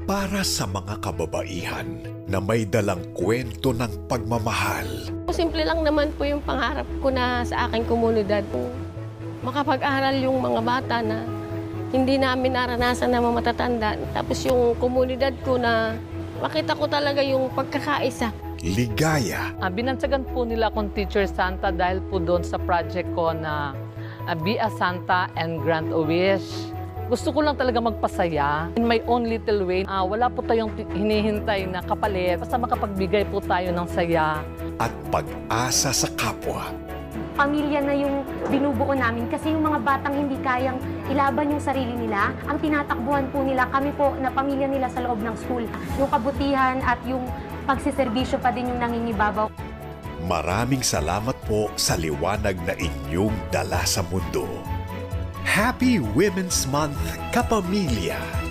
para sa mga kababaihan na may dalang kwento ng pagmamahal. Simple lang naman po yung pangarap ko na sa aking komunidad. Makapag-aral yung mga bata na hindi namin naranasan na matatanda. Tapos yung komunidad ko na makita ko talaga yung pagkakaisa. Ligaya. Binansagan po nila akong Teacher Santa dahil po doon sa project ko na Be a Santa and Grant a Wish. Gusto ko lang talaga magpasaya in my own little way. Wala po tayong hinihintay na kapalit. Basta makapagbigay po tayo ng saya. At pag-asa sa kapwa. Pamilya na yung binubuo namin kasi yung mga batang hindi kayang ilaban yung sarili nila, ang tinatakbuhan po nila, kami po na pamilya nila sa loob ng school. Yung kabutihan at yung pagsiservisyo pa din yung nangingibabaw. Maraming salamat po sa liwanag na inyong dala sa mundo. Happy Women's Month, kapamilya!